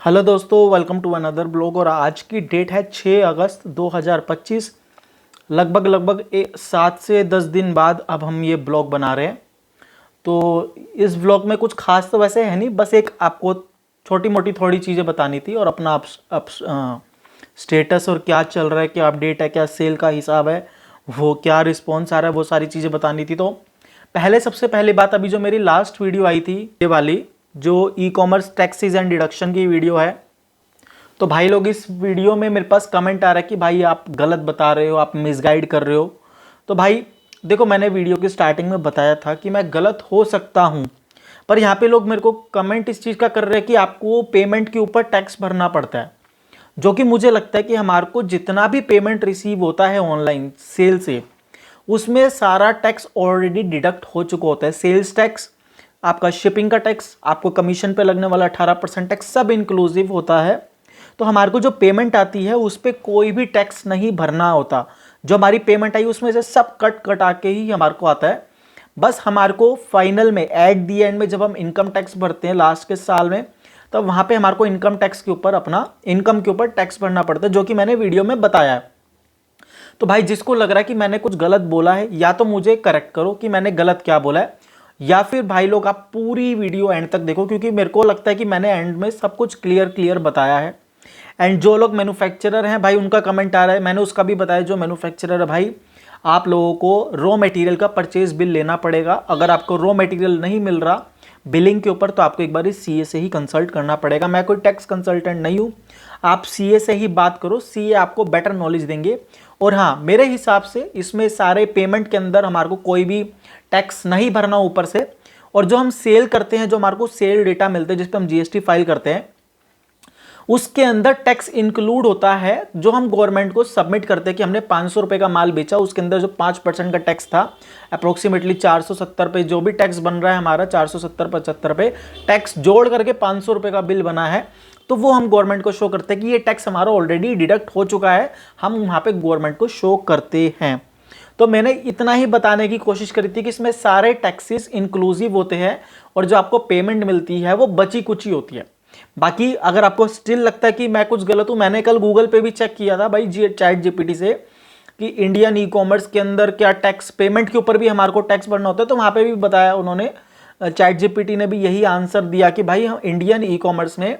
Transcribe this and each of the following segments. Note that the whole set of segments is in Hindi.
हेलो दोस्तों, वेलकम टू अनदर ब्लॉग। और आज की डेट है 6 अगस्त 2025। लगभग 7 से 10 दिन बाद अब हम ये ब्लॉग बना रहे हैं। तो इस ब्लॉग में कुछ खास तो वैसे है नहीं, बस एक आपको छोटी मोटी थोड़ी चीज़ें बतानी थी और अपना स्टेटस और क्या चल रहा है, क्या अपडेट है, क्या सेल का हिसाब है, वो क्या रिस्पॉन्स आ रहा है, वो सारी चीज़ें बतानी थी। तो सबसे पहले बात, अभी जो मेरी लास्ट वीडियो आई थी ये वाली, जो e commerce taxes and deduction की वीडियो है, तो भाई लोग इस वीडियो में मेरे पास कमेंट आ रहा है कि भाई आप गलत बता रहे हो, आप मिसगाइड कर रहे हो। तो भाई देखो, मैंने वीडियो की स्टार्टिंग में बताया था कि मैं गलत हो सकता हूँ, पर यहाँ पे लोग मेरे को कमेंट इस चीज़ का कर रहे हैं कि आपको पेमेंट के ऊपर टैक्स भरना पड़ता है, जो कि मुझे लगता है कि हमारे को जितना भी पेमेंट रिसीव होता है ऑनलाइन सेल से, उसमें सारा टैक्स ऑलरेडी डिडक्ट हो चुका होता है। सेल्स टैक्स, आपका शिपिंग का टैक्स, आपको कमीशन पे लगने वाला 18% टैक्स, सब इंक्लूसिव होता है। तो हमारे को जो पेमेंट आती है उस पर कोई भी टैक्स नहीं भरना होता। जो हमारी पेमेंट आई उसमें से सब कटा के ही हमारे को आता है। बस हमारे को फाइनल में एट दी एंड में जब हम इनकम टैक्स भरते हैं लास्ट के साल में, तब वहां पे हमारे को इनकम टैक्स के ऊपर, अपना इनकम के ऊपर टैक्स भरना पड़ता है, जो कि मैंने वीडियो में बताया है। तो भाई जिसको लग रहा है कि मैंने कुछ गलत बोला है, या तो मुझे करेक्ट करो कि मैंने गलत क्या बोला है, या फिर भाई लोग आप पूरी वीडियो एंड तक देखो, क्योंकि मेरे को लगता है कि मैंने एंड में सब कुछ क्लियर बताया है। एंड जो लोग मैन्युफैक्चरर हैं भाई, उनका कमेंट आ रहा है, मैंने उसका भी बताया। जो मैन्युफैक्चरर है भाई, आप लोगों को रॉ मटेरियल का परचेज बिल लेना पड़ेगा। अगर आपको रॉ मटेरियल नहीं मिल रहा बिलिंग के ऊपर, तो आपको एक बार सीए से ही कंसल्ट करना पड़ेगा। मैं कोई टैक्स कंसल्टेंट नहीं हूँ, आप सीए से ही बात करो, सीए आपको बेटर नॉलेज देंगे। और हाँ, मेरे हिसाब से इसमें सारे पेमेंट के अंदर हमारे को कोई भी टैक्स नहीं भरना ऊपर से। और जो हम सेल करते हैं, जो हमारे को सेल डेटा मिलते हैं, जिस पर हम जीएसटी फाइल करते हैं, उसके अंदर टैक्स इंक्लूड होता है। जो हम गवर्नमेंट को सबमिट करते हैं कि हमने 500 रुपए का माल बेचा, उसके अंदर जो 5% का टैक्स था, अप्रोक्सीमेटली 470 पे जो भी टैक्स बन रहा है हमारा, 470-75 पे टैक्स जोड़ करके 500 रुपए का बिल बना है। तो वो हम गवर्नमेंट को शो करते हैं कि ये टैक्स हमारा ऑलरेडी डिडक्ट हो चुका है, हम वहां पे गवर्नमेंट को शो करते हैं। तो मैंने इतना ही बताने की कोशिश करी थी कि इसमें सारे टैक्सेस इंक्लूसिव होते हैं, और जो आपको पेमेंट मिलती है वो बची कुची होती है। बाकी अगर आपको स्टिल लगता है कि मैं कुछ गलत हूं, मैंने कल गूगल पे भी चेक किया था भाई, चैट जीपीटी से, कि इंडियन ई कॉमर्स के अंदर क्या टैक्स, पेमेंट के ऊपर भी हमारे को टैक्स भरना होता है। तो वहां पे भी बताया उन्होंने, चैट जीपीटी ने भी यही आंसर दिया कि भाई हम इंडियन ई कॉमर्स में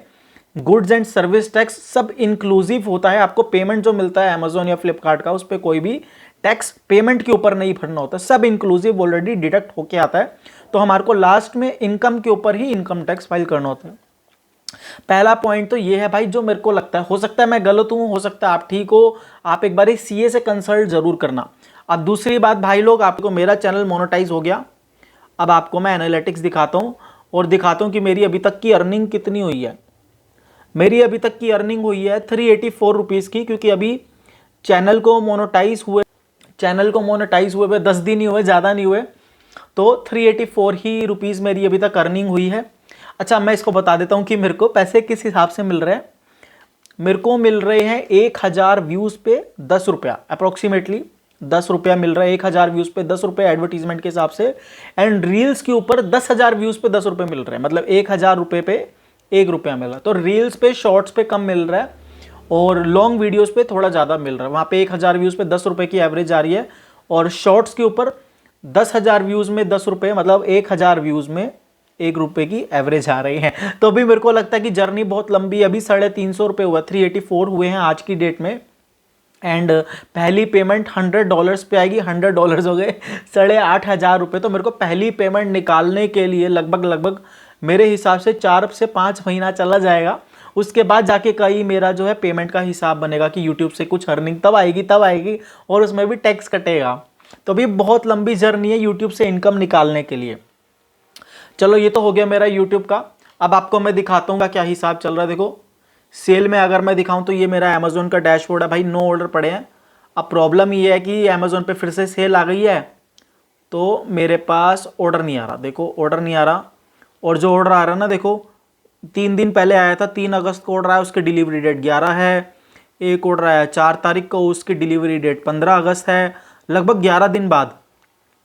गुड्स एंड सर्विस टैक्स सब इंक्लूसिव होता है। आपको पेमेंट जो मिलता है अमेजोन या फ्लिपकार्ट का, उस पर कोई भी टैक्स पेमेंट के ऊपर नहीं भरना होता, सब इंक्लूसिव ऑलरेडी डिडक्ट होके आता है। तो हमारे को लास्ट में इनकम के ऊपर ही इनकम टैक्स फाइल करना होता है। पहला पॉइंट तो ये है भाई, जो मेरे को लगता है, हो सकता है मैं गलत हूं, हो सकता है आप ठीक हो, आप एक बार सीए से कंसल्ट जरूर करना। अब दूसरी बात भाई लोग, आपको मेरा चैनल मोनेटाइज हो गया। अब आपको मैं एनालिटिक्स दिखाता हूं, और दिखाता हूं कि मेरी अभी तक की अर्निंग कितनी हुई है। मेरी अभी तक की अर्निंग हुई है 384 रुपीज़ की, क्योंकि अभी चैनल को मोनेटाइज हुए 10 दिन ही हुए, ज़्यादा नहीं हुए। तो 384 ही रुपीज़ मेरी अभी तक अर्निंग हुई है। अच्छा, मैं इसको बता देता हूँ कि मेरे को पैसे किस हिसाब से मिल रहे हैं। मेरे को मिल रहे हैं 1000 व्यूज़ पे 10 रुपया, अप्रोक्सीमेटली 10 रुपया मिल रहा है। 1000 व्यूज़ पे 10 रुपये एडवर्टीजमेंट के हिसाब से। एंड रील्स के ऊपर 10,000 व्यूज़ पे 10 रुपये मिल रहे हैं, मतलब 1000 रुपये पे 1 रुपया मिल रहा है। तो रील्स पे, शॉर्ट्स पे कम मिल रहा है, और लॉन्ग वीडियोस पे थोड़ा ज़्यादा मिल रहा है। वहाँ पे 1000 व्यूज़ पे 10 रुपये की एवरेज आ रही है, और शॉर्ट्स के ऊपर 10,000 व्यूज़ में 10 रुपये, मतलब 1000 व्यूज़ में 1 रुपये की एवरेज आ रही है। तो अभी मेरे को लगता है कि जर्नी बहुत लंबी है। अभी 350 रुपये हुआ, 384 हुए हैं आज की डेट में। एंड पहली पेमेंट $100 पे आएगी, $100 हो गए 8,500 रुपये। तो मेरे को पहली पेमेंट निकालने के लिए लगभग मेरे हिसाब से 4 से 5 महीना चला जाएगा। उसके बाद जाके कहीं मेरा जो है पेमेंट का हिसाब बनेगा कि यूट्यूब से कुछ अर्निंग तब आएगी, और उसमें भी टैक्स कटेगा। तो अभी बहुत लंबी जर्नी है यूट्यूब से इनकम निकालने के लिए। चलो, ये तो हो गया मेरा यूट्यूब का। अब आपको मैं दिखाता हूँ क्या हिसाब चल रहा है। देखो, सेल में अगर मैं दिखाऊं तो ये मेरा अमेजोन का डैशबोर्ड है भाई, 9 ऑर्डर पड़े हैं। अब प्रॉब्लम ये है कि अमेजोन पे फिर से सेल आ गई है, तो मेरे पास ऑर्डर नहीं आ रहा। देखो, ऑर्डर नहीं आ रहा। और जो ऑर्डर आ रहा है ना, देखो 3 दिन पहले आया था, 3 अगस्त को ऑर्डर आया, उसकी डिलीवरी डेट 11 है। एक ऑर्डर आया 4 तारीख को, उसकी डिलीवरी डेट 15 अगस्त है। लगभग 11 दिन बाद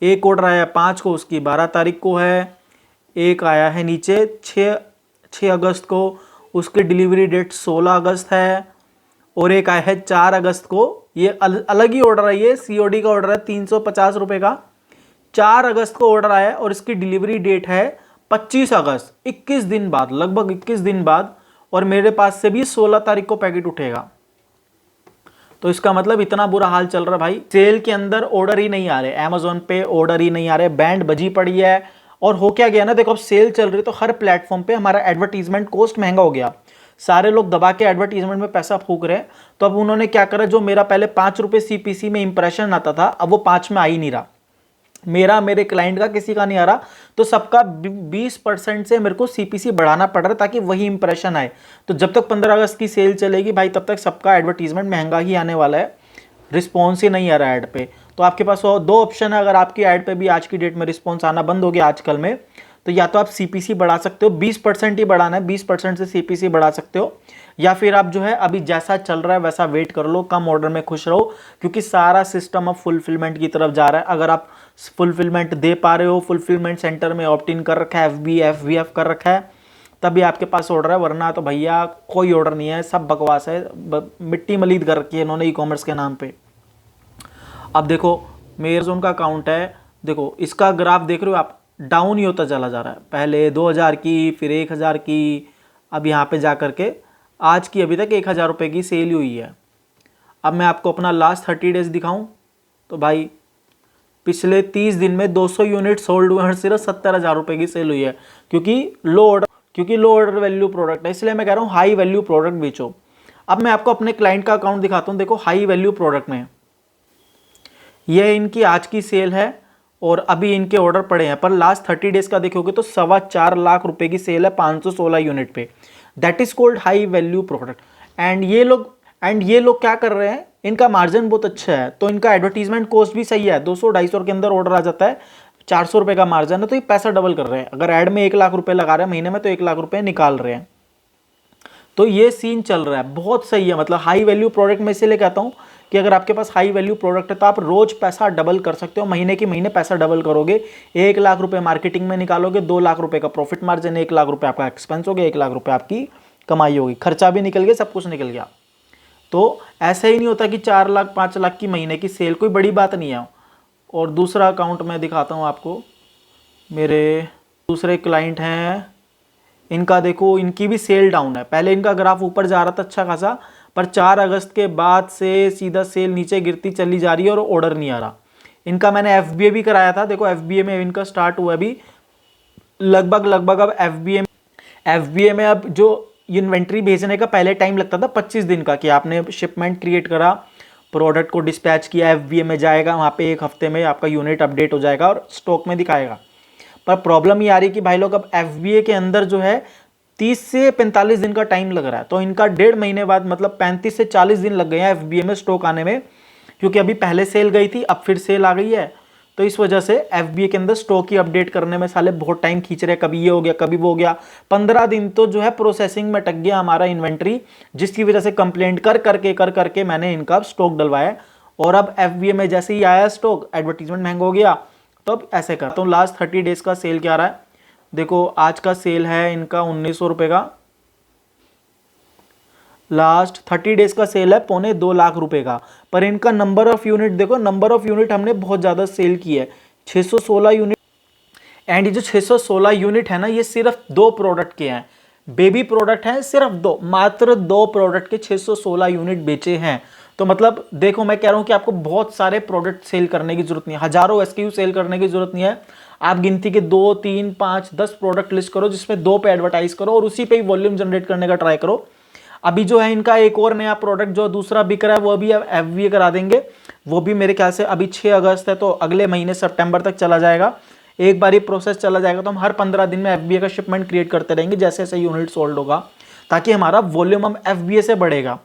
एक ऑर्डर आया 5 को, उसकी 12 तारीख को है। एक आया है नीचे 6 अगस्त को, उसकी डिलीवरी डेट 16 अगस्त है, और एक आया है 4 अगस्त को। ये अलग ही ऑर्डर है, ये COD का ऑर्डर है 350 रुपये का। 4 अगस्त को ऑर्डर आया है और इसकी डिलीवरी डेट है 25 अगस्त, 21 दिन बाद, लगभग 21 दिन बाद। और मेरे पास से भी 16 तारीख को पैकेट उठेगा। तो इसका मतलब इतना बुरा हाल चल रहा है भाई, सेल के अंदर ऑर्डर ही नहीं आ रहे, Amazon पे ऑर्डर ही नहीं आ रहे, बैंड बजी पड़ी है। और हो क्या गया ना, देखो अब सेल चल रही है तो हर प्लेटफॉर्म पे हमारा एडवर्टीजमेंट कॉस्ट महंगा हो गया। सारे लोग दबा के एडवर्टीजमेंट में पैसा फूक रहे हैं। तो अब उन्होंने क्या करा, जो मेरा पहले 5 रुपये CPC में इंप्रेशन आता था, अब वो 5 में आ ही नहीं रहा। मेरा, मेरे क्लाइंट का, किसी का नहीं आ रहा। तो सबका 20% से मेरे को CPC बढ़ाना पड़ रहा है ताकि वही इंप्रेशन आए। तो जब तक 15 अगस्त की सेल चलेगी भाई, तब तक सबका एडवर्टीजमेंट महंगा ही आने वाला है, रिस्पॉन्स ही नहीं आ रहा है ऐड पे। तो आपके पास 2 ऑप्शन है, अगर आपकी ऐड पे भी आज की डेट में रिस्पॉन्स आना बंद हो गया आजकल में, तो या तो आप CPC बढ़ा सकते हो, 20% ही बढ़ाना है, 20% से CPC बढ़ा सकते हो, या फिर आप जो है अभी जैसा चल रहा है वैसा वेट कर लो, कम ऑर्डर में खुश रहो, क्योंकि सारा सिस्टम अब फुलफिलमेंट की तरफ जा रहा है। अगर आप फुलफिलमेंट दे पा रहे हो, फुलफिलमेंट सेंटर में ऑप्ट इन कर रखा है, FB FVF कर रखा है, तभी आपके पास ऑर्डर है, वरना तो भैया कोई ऑर्डर नहीं है, सब बकवास है, मिट्टी मलीद कर रखी है इन्होंने ई-कॉमर्स के नाम पे। अब देखो मेरे Amazon का अकाउंट है, देखो इसका ग्राफ देख रहे हो आप, डाउन ही होता चला जा रहा है। पहले 2000 की, फिर 1000 की, अब यहाँ पे जा करके आज की अभी तक 1000 रुपये की सेल हुई है। अब मैं आपको अपना लास्ट 30 डेज दिखाऊं तो भाई पिछले 30 दिन में 200 यूनिट सोल्ड हुए हैं, सिर्फ 70,000 रुपये की सेल हुई है, क्योंकि लो ऑर्डर वैल्यू प्रोडक्ट है। इसलिए मैं कह रहा हूँ हाई वैल्यू प्रोडक्ट बेचो। अब मैं आपको अपने क्लाइंट का अकाउंट दिखाता हूँ। देखो हाई वैल्यू प्रोडक्ट में ये इनकी आज की सेल है और अभी इनके ऑर्डर पड़े हैं, पर लास्ट 30 डेज का देखोगे तो 4.25 लाख रुपए की सेल है 516 यूनिट पे। That is called high value product. And ये लोग क्या कर रहे हैं, इनका मार्जिन बहुत अच्छा है, तो इनका एडवर्टीजमेंट कॉस्ट भी सही है, 200-250 के अंदर ऑर्डर आ जाता है, 400 रुपये का मार्जिन है, तो ये पैसा डबल कर रहे हैं। अगर ऐड में 1 लाख रुपए लगा रहे हैं महीने में, तो 1 लाख रुपए निकाल रहे हैं। तो ये सीन चल रहा है, बहुत सही है। मतलब हाई वैल्यू प्रोडक्ट में इसीलिए कहता हूँ कि अगर आपके पास हाई वैल्यू प्रोडक्ट है तो आप रोज पैसा डबल कर सकते हो, महीने के महीने पैसा डबल करोगे। 1 लाख रुपए मार्केटिंग में निकालोगे, 2 लाख रुपए का प्रॉफिट मार्जिन, 1 लाख रुपए आपका एक्सपेंस हो गया, 1 लाख रुपए आपकी कमाई होगी, खर्चा भी निकल गया, सब कुछ निकल गया। तो ऐसा ही नहीं होता कि 4 लाख 5 लाख की महीने की सेल कोई बड़ी बात नहीं है। और दूसरा अकाउंट मैं दिखाता हूँ आपको, मेरे दूसरे क्लाइंट हैं, इनका देखो, इनकी भी सेल डाउन है। पहले इनका ग्राफ ऊपर जा रहा था अच्छा खासा, पर 4 अगस्त के बाद से सीधा सेल नीचे गिरती चली जा रही है और ऑर्डर नहीं आ रहा। इनका मैंने FBA भी कराया था, देखो FBA में इनका स्टार्ट हुआ अभी लगभग अब FBA में अब जो इन्वेंट्री भेजने का पहले टाइम लगता था 25 दिन का, कि आपने शिपमेंट क्रिएट करा, प्रोडक्ट को डिस्पैच किया, FBA में जाएगा, वहाँ पे 1 हफ्ते में आपका यूनिट अपडेट हो जाएगा और स्टॉक में दिखाएगा। पर प्रॉब्लम ये आ रही कि भाई लोग अब FBA के अंदर जो है 30 से 45 दिन का टाइम लग रहा है। तो इनका 1.5 महीने बाद, मतलब 35 से 40 दिन लग गए हैं FBA में स्टॉक आने में, क्योंकि अभी पहले सेल गई थी, अब फिर सेल आ गई है। तो इस वजह से FBA के अंदर स्टॉक ही अपडेट करने में साले बहुत टाइम खींच रहे हैं, कभी ये हो गया, कभी वो हो गया। 15 दिन तो जो है प्रोसेसिंग में टक गया हमारा इन्वेंट्री, जिसकी वजह से कंप्लेंट कर करके मैंने इनका स्टॉक डलवाया। और अब FBA में जैसे ही आया स्टॉक, एडवर्टीजमेंट महंगा हो गया, तो अब ऐसे करता हूँ। लास्ट 30 डेज का सेल क्या रहा है, देखो आज का सेल है इनका 1900 रुपये का, लास्ट 30 डेज का सेल है 2.25 लाख रुपए का। पर इनका नंबर ऑफ यूनिट देखो, नंबर ऑफ यूनिट हमने बहुत ज़्यादा सेल की है, 616 यूनिट। एंड ये जो 616 यूनिट है ना, ये सिर्फ 2 प्रोडक्ट के हैं, बेबी प्रोडक्ट हैं सिर्फ 2, मात्र 2 प्रोडक्ट के 616 यूनिट बेचे हैं। तो मतलब देखो, मैं कह रहा हूँ कि आपको बहुत सारे प्रोडक्ट सेल करने की जरूरत नहीं है, हजारों SKU सेल करने की जरूरत नहीं है। आप गिनती के 2, 3, 5, 10 प्रोडक्ट लिस्ट करो, जिसमें 2 पे एडवर्टाइज करो और उसी पे ही वॉल्यूम जनरेट करने का ट्राई करो। अभी जो है इनका एक और नया प्रोडक्ट जो दूसरा बिक रहा है, वो भी FBA करा देंगे, वो भी मेरे ख्याल से अभी 6 अगस्त है, तो अगले महीने सितंबर तक चला जाएगा। एक बार ही प्रोसेस चला जाएगा, तो हम हर 15 दिन में FBA का शिपमेंट क्रिएट करते रहेंगे जैसे जैसे यूनिट सोल्ड होगा, ताकि हमारा वॉल्यूम हम FBA से बढ़ेगा।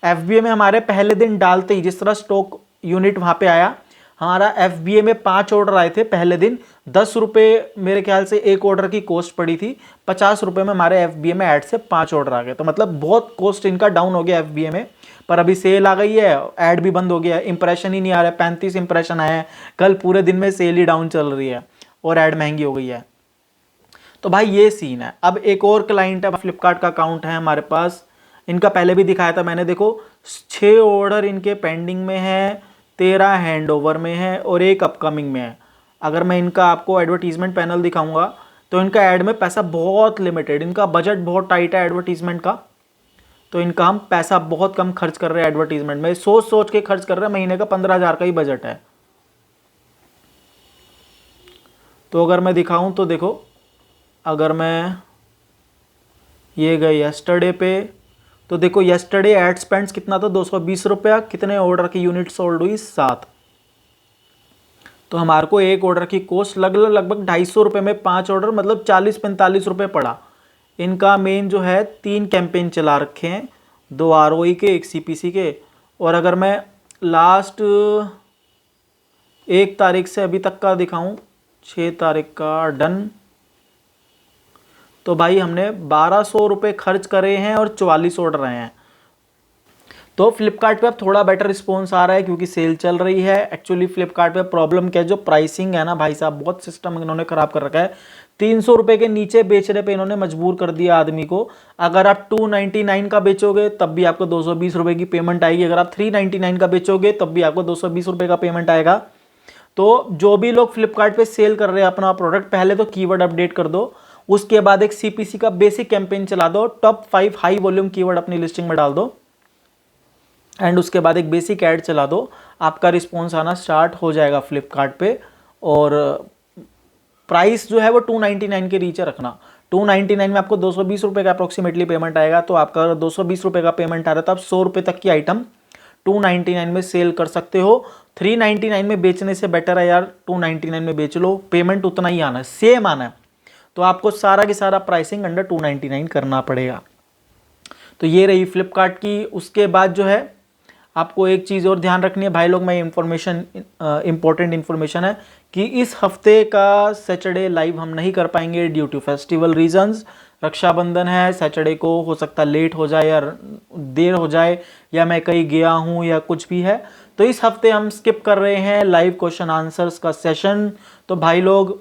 FBA में हमारे पहले दिन डालते ही जिस तरह स्टॉक यूनिट वहाँ पे आया, हमारा FBA में 5 ऑर्डर आए थे पहले दिन, 10 रुपये मेरे ख्याल से एक ऑर्डर की कॉस्ट पड़ी थी, 50 रुपये में हमारे FBA में ऐड से 5 ऑर्डर आ गए। तो मतलब बहुत कॉस्ट इनका डाउन हो गया FBA में। पर अभी सेल आ गई है, ऐड भी बंद हो गया है, इंप्रेशन ही नहीं आ रहा है, 35 इंप्रेशन आए हैं, कल पूरे दिन में सेल ही डाउन चल रही है और ऐड महंगी हो गई है। तो भाई ये सीन है। अब एक और क्लाइंट है, फ्लिपकार्ट का अकाउंट है हमारे पास, इनका पहले भी दिखाया था मैंने। देखो 6 ऑर्डर इनके पेंडिंग में है, 13 हैंडओवर में है और 1 अपकमिंग में है। अगर मैं इनका आपको एडवर्टीजमेंट पैनल दिखाऊंगा तो इनका ऐड में पैसा बहुत लिमिटेड, इनका बजट बहुत टाइट है एडवर्टीजमेंट का। तो इनका हम पैसा बहुत कम खर्च कर रहे हैं एडवर्टीजमेंट में, सोच सोच के खर्च कर रहे हैं। महीने का 15,000 का ही बजट है। तो अगर मैं दिखाऊं तो देखो, अगर मैं ये गए यस्टरडे पे, तो देखो यस्टरडे एड स्पेंड्स कितना था, 220 रुपया। कितने ऑर्डर की यूनिट सोल्ड हुई, 7। तो हमारे को एक ऑर्डर की कॉस्ट लगभग 250 रुपये में 5 ऑर्डर, मतलब 40-45 रुपये पड़ा। इनका मेन जो है 3 कैंपेन चला रखे हैं, 2 ROI के, 1 CPC के। और अगर मैं लास्ट 1 तारीख से अभी तक का दिखाऊं, 6 तारीख का डन, तो भाई हमने 1200 रुपये खर्च करे हैं और 44 ऑर्डर आए हैं। तो फ्लिपकार्ट पे अब थोड़ा बेटर रिस्पॉन्स आ रहा है क्योंकि सेल चल रही है। एक्चुअली फ्लिपकार्ट पे प्रॉब्लम क्या है, जो प्राइसिंग है ना भाई साहब, बहुत सिस्टम इन्होंने खराब कर रखा है। 300 रुपये के नीचे बेचने पे इन्होंने मजबूर कर दिया आदमी को। अगर आप 299 का बेचोगे तब भी आपको 220 रुपये की पेमेंट आएगी, अगर आप 399 का बेचोगे तब भी आपको 220 रुपये का पेमेंट आएगा। तो जो भी लोग फ्लिपकार्ट पे सेल कर रहे हैं अपना प्रोडक्ट, पहले तो कीवर्ड अपडेट कर दो, उसके बाद एक CPC का बेसिक कैंपेन चला दो, टॉप 5 हाई वॉल्यूम कीवर्ड अपनी लिस्टिंग में डाल दो, एंड उसके बाद एक बेसिक ऐड चला दो। आपका रिस्पॉन्स आना स्टार्ट हो जाएगा फ्लिपकार्ट पे। और प्राइस जो है वो 299 के नीचे रखना। 299 में आपको 220 रुपये का अप्रोक्सीमेटली पेमेंट आएगा। तो आपका 220 रुपये का पेमेंट आ रहा था, आप 100 रुपये तक की आइटम 299 में सेल कर सकते हो। 399 में बेचने से बेटर है यार 299 में बेच लो, पेमेंट उतना ही आना है, सेम आना है। तो आपको सारा की सारा प्राइसिंग अंडर 299 करना पड़ेगा। तो ये रही फ्लिपकार्ट की। उसके बाद जो है आपको एक चीज़ और ध्यान रखनी है भाई लोग, मैं इंपॉर्टेंट इन्फॉर्मेशन है कि इस हफ्ते का सैटरडे लाइव हम नहीं कर पाएंगे due to festival reasons. Rakshabandhan है, सैटरडे को हो सकता लेट हो जाए या देर हो जाए, या मैं कहीं गया हूँ या कुछ भी है। तो इस हफ्ते हम स्किप कर रहे हैं लाइव क्वेश्चन आंसर्स का सेशन। तो भाई लोग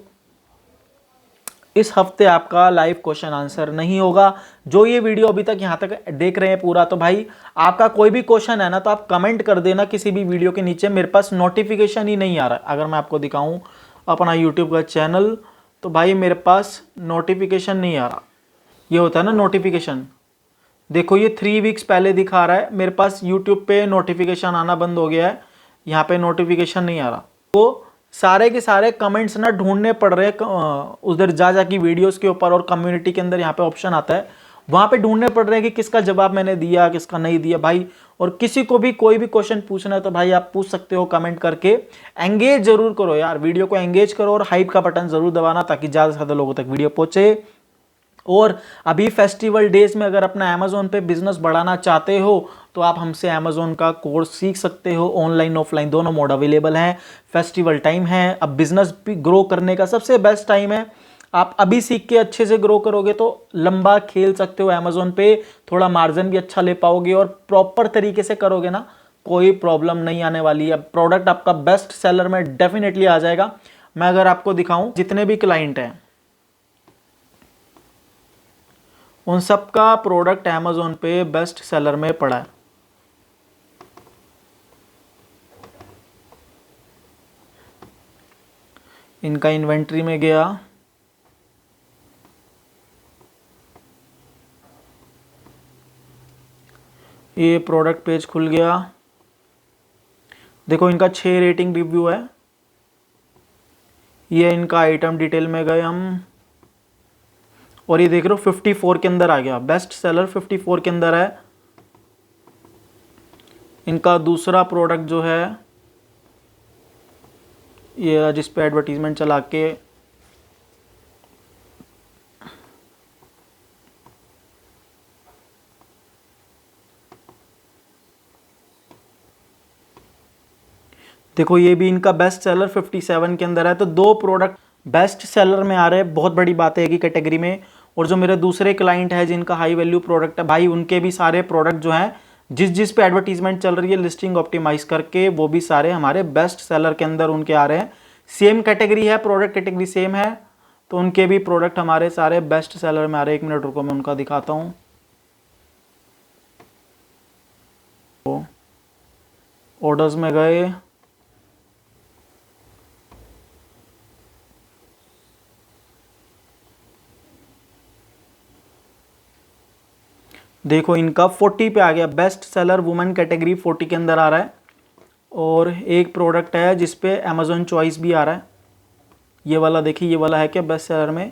इस हफ्ते आपका लाइव क्वेश्चन आंसर नहीं होगा। जो ये वीडियो अभी तक यहाँ तक देख रहे हैं पूरा, तो भाई आपका कोई भी क्वेश्चन है ना तो आप कमेंट कर देना किसी भी वीडियो के नीचे। मेरे पास नोटिफिकेशन ही नहीं आ रहा। अगर मैं आपको दिखाऊं अपना यूट्यूब का चैनल, तो भाई मेरे पास नोटिफिकेशन नहीं आ रहा। ये होता है ना नोटिफिकेशन, देखो ये 3 वीक्स पहले दिखा रहा है। मेरे पास यूट्यूब पे नोटिफिकेशन आना बंद हो गया है, यहाँ पे नोटिफिकेशन नहीं आ रहा। तो सारे के सारे कमेंट्स ना ढूंढने पड़ रहे हैं उधर जा की वीडियोस के ऊपर, और कम्युनिटी के अंदर यहाँ पे ऑप्शन आता है, वहाँ पे ढूंढने पड़ रहे हैं कि किसका जवाब मैंने दिया, किसका नहीं दिया भाई। और किसी को भी कोई भी क्वेश्चन पूछना है तो भाई आप पूछ सकते हो कमेंट करके। एंगेज जरूर करो यार, वीडियो को एंगेज करो और हाइप का बटन जरूर दबाना ताकि ज़्यादा से ज़्यादा लोगों तक वीडियो पहुँचे। और अभी फेस्टिवल डेज में अगर अपना अमेज़ोन पे बिजनेस बढ़ाना चाहते हो तो आप हमसे अमेज़ोन का कोर्स सीख सकते हो। ऑनलाइन ऑफलाइन दोनों मोड अवेलेबल हैं। फेस्टिवल टाइम है, अब बिजनेस भी ग्रो करने का सबसे बेस्ट टाइम है। आप अभी सीख के अच्छे से ग्रो करोगे तो लंबा खेल सकते हो अमेज़ोन पे, थोड़ा मार्जिन भी अच्छा ले पाओगे, और प्रॉपर तरीके से करोगे ना कोई प्रॉब्लम नहीं आने वाली है। प्रोडक्ट आपका बेस्ट सेलर में डेफिनेटली आ जाएगा। मैं अगर आपको दिखाऊं जितने भी क्लाइंट हैं उन सब का प्रोडक्ट अमेज़ोन पे बेस्ट सेलर में पड़ा है। इनका इन्वेंट्री में गया, ये प्रोडक्ट पेज खुल गया, देखो इनका 6 रेटिंग रिव्यू है। ये इनका आइटम डिटेल में गए हम, और ये देख रहे हो 54 के अंदर आ गया, बेस्ट सेलर 54 के अंदर है। इनका दूसरा प्रोडक्ट जो है ये जिस पे एडवर्टीजमेंट चला के देखो, ये भी इनका बेस्ट सेलर 57 के अंदर है। तो 2 प्रोडक्ट बेस्ट सेलर में आ रहे हैं, बहुत बड़ी बात है कि कैटेगरी में। और जो मेरे दूसरे क्लाइंट है जिनका हाई वैल्यू प्रोडक्ट है भाई, उनके भी सारे प्रोडक्ट जो हैं जिस पे एडवर्टीजमेंट चल रही है लिस्टिंग ऑप्टिमाइज करके, वो भी सारे हमारे बेस्ट सेलर के अंदर उनके आ रहे हैं। सेम कैटेगरी है, प्रोडक्ट कैटेगरी सेम है, तो उनके भी प्रोडक्ट हमारे सारे बेस्ट सेलर में आ रहे हैं। 1 मिनट रुको, मैं उनका दिखाता हूँ। ऑर्डर्स में गए, देखो इनका 40 पे आ गया, बेस्ट सेलर वुमेन कैटेगरी 40 के अंदर आ रहा है। और एक प्रोडक्ट है जिस पे अमेज़ॉन चॉइस भी आ रहा है, ये वाला देखिए, ये वाला है क्या बेस्ट सेलर में।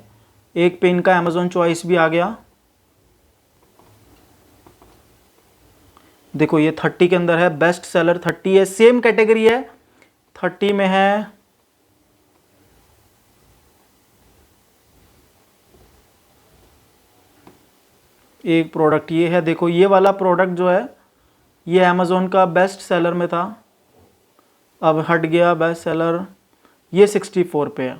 एक पे इनका अमेज़ॉन चॉइस भी आ गया। देखो ये 30 के अंदर है, बेस्ट सेलर 30 है, सेम कैटेगरी है, 30 में है। एक प्रोडक्ट ये है, देखो ये वाला प्रोडक्ट जो है ये अमेज़ॉन का बेस्ट सेलर में था, अब हट गया बेस्ट सेलर, ये 64 पे है।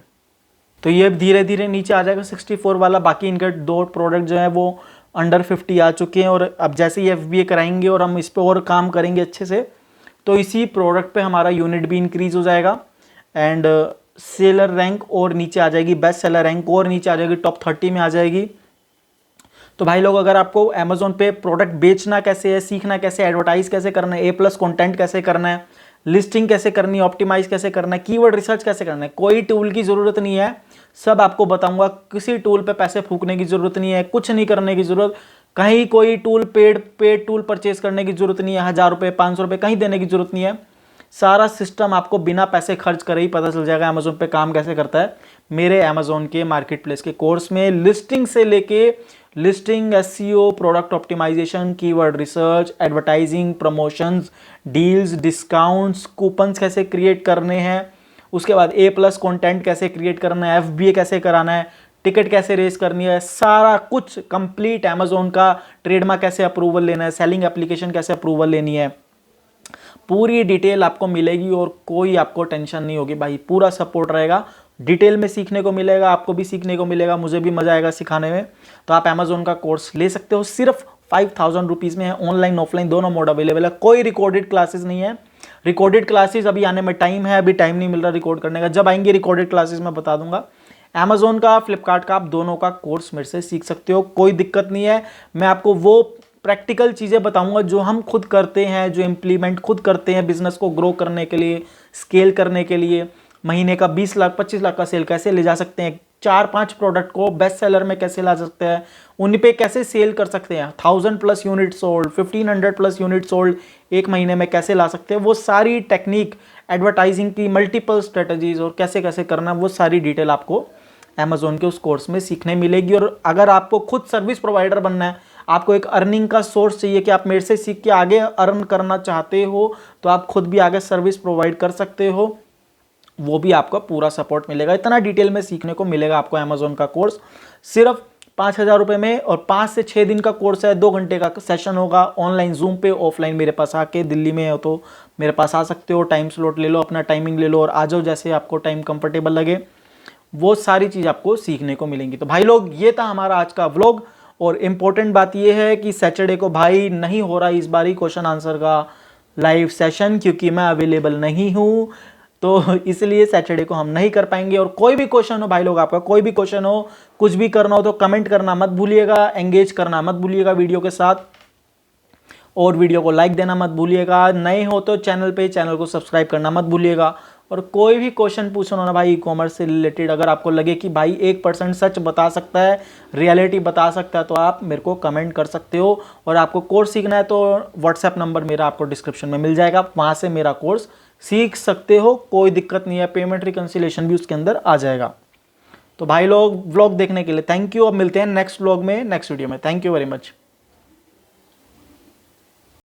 तो ये धीरे धीरे नीचे आ जाएगा 64 वाला। बाकी इनके 2 प्रोडक्ट जो है वो अंडर 50 आ चुके हैं। और अब जैसे ही FBA कराएंगे और हम इस पे और काम करेंगे अच्छे से, तो इसी प्रोडक्ट पे हमारा यूनिट भी इंक्रीज हो जाएगा एंड सेलर रैंक और नीचे आ जाएगी, बेस्ट सेलर रैंक और नीचे आ जाएगी, टॉप 30 में आ जाएगी। तो भाई लोग, अगर आपको अमेज़ॉन पे प्रोडक्ट बेचना कैसे है, सीखना कैसे, एडवर्टाइज कैसे करना है, A+ कंटेंट कैसे करना है, लिस्टिंग कैसे करनी है, ऑप्टिमाइज कैसे करना है, कीवर्ड रिसर्च कैसे करना है, कोई टूल की ज़रूरत नहीं है, सब आपको बताऊंगा। किसी टूल पे पैसे फूकने की ज़रूरत नहीं है, कुछ नहीं करने की ज़रूरत, कहीं कोई टूल पेड टूल परचेज करने की ज़रूरत नहीं है, 1000 रुपये 500 रुपये कहीं देने की ज़रूरत नहीं है। सारा सिस्टम आपको बिना पैसे खर्च करे ही पता चल जाएगा अमेज़ॉन पे काम कैसे करता है। मेरे अमेज़ॉन के मार्केट प्लेस के कोर्स में लिस्टिंग से लेके listing, SEO, product optimization, keyword research, advertising, promotions, deals, discounts, coupons कैसे क्रिएट करने हैं, उसके बाद A+ कंटेंट कैसे क्रिएट करना है, FBA कैसे कराना है, टिकट कैसे रेस करनी है, सारा कुछ कंप्लीट। अमेज़ॉन का ट्रेडमार्क कैसे अप्रूवल लेना है, सेलिंग एप्लीकेशन कैसे अप्रूवल लेनी है, पूरी डिटेल आपको मिलेगी और कोई आपको टेंशन नहीं होगी भाई, पूरा सपोर्ट रहेगा। डिटेल में सीखने को मिलेगा, आपको भी सीखने को मिलेगा, मुझे भी मजा आएगा सिखाने में। तो आप अमेज़ॉन का कोर्स ले सकते हो, सिर्फ 5000 रुपीज़ में है। ऑनलाइन ऑफलाइन दोनों मोड अवेलेबल है, कोई रिकॉर्डेड क्लासेस नहीं है। रिकॉर्डेड क्लासेस अभी आने में टाइम है, अभी टाइम नहीं मिल रहा रिकॉर्ड करने का, जब आएंगे रिकॉर्डेड क्लासेस मैं बता दूंगा। अमेज़ॉन का, फ्लिपकार्ट का, आप दोनों का कोर्स मेरे से सीख सकते हो, कोई दिक्कत नहीं है। मैं आपको वो प्रैक्टिकल चीज़ें बताऊंगा जो हम खुद करते हैं, जो इम्प्लीमेंट खुद करते हैं बिजनेस को ग्रो करने के लिए, स्केल करने के लिए। महीने का 20 लाख 25 लाख का सेल कैसे ले जा सकते हैं, 4-5 प्रोडक्ट को बेस्ट सेलर में कैसे ला सकते हैं, उन पे कैसे सेल कर सकते हैं, 1000+ यूनिट सोल्ड, 1500+ यूनिट सोल्ड एक महीने में कैसे ला सकते हैं, वो सारी टेक्निक, एडवर्टाइजिंग की मल्टीपल स्ट्रेटजीज और कैसे कैसे करना, वो सारी डिटेल आपको अमेज़ॉन के उस कोर्स में सीखने मिलेगी। और अगर आपको खुद सर्विस प्रोवाइडर बनना है, आपको एक अर्निंग का सोर्स चाहिए कि आप मेरे से सीख के आगे अर्न करना चाहते हो, तो आप खुद भी आगे सर्विस प्रोवाइड कर सकते हो, वो भी आपको पूरा सपोर्ट मिलेगा। इतना डिटेल में सीखने को मिलेगा आपको अमेज़ॉन का कोर्स सिर्फ 5000 रुपये में। और 5 से 6 दिन का कोर्स है, 2 घंटे का सेशन होगा ऑनलाइन जूम पे, ऑफलाइन मेरे पास आके, दिल्ली में हो तो मेरे पास आ सकते हो, टाइम स्लॉट ले लो, अपना टाइमिंग ले लो और आ जाओ, जैसे आपको टाइम कंफर्टेबल लगे। वो सारी चीज़ आपको सीखने को मिलेंगी। तो भाई लोग, ये था हमारा आज का व्लॉग। और इम्पोर्टेंट बात ये है कि सैटरडे को भाई नहीं हो रहा इस बार ही क्वेश्चन आंसर का लाइव सेशन, क्योंकि मैं अवेलेबल नहीं हूँ, तो इसलिए सैटरडे को हम नहीं कर पाएंगे। और कोई भी क्वेश्चन हो भाई लोग, आपका कोई भी क्वेश्चन हो, कुछ भी करना हो, तो कमेंट करना मत भूलिएगा, एंगेज करना मत भूलिएगा वीडियो के साथ, और वीडियो को लाइक देना मत भूलिएगा। नए हो तो चैनल को सब्सक्राइब करना मत भूलिएगा। और कोई भी क्वेश्चन पूछना ना भाई ई-कॉमर्स से रिलेटेड, अगर आपको लगे कि भाई 1% सच बता सकता है, रियलिटी बता सकता है, तो आप मेरे को कमेंट कर सकते हो। और आपको कोर्स सीखना है तो व्हाट्सएप नंबर मेरा आपको डिस्क्रिप्शन में मिल जाएगा, वहाँ से मेरा कोर्स सीख सकते हो, कोई दिक्कत नहीं है। पेमेंट रिकन्सिलेशन भी उसके अंदर आ जाएगा। तो भाई लोग, व्लॉग देखने के लिए थैंक यू। अब मिलते हैं नेक्स्ट व्लॉग में, नेक्स्ट वीडियो में। Thank you very much.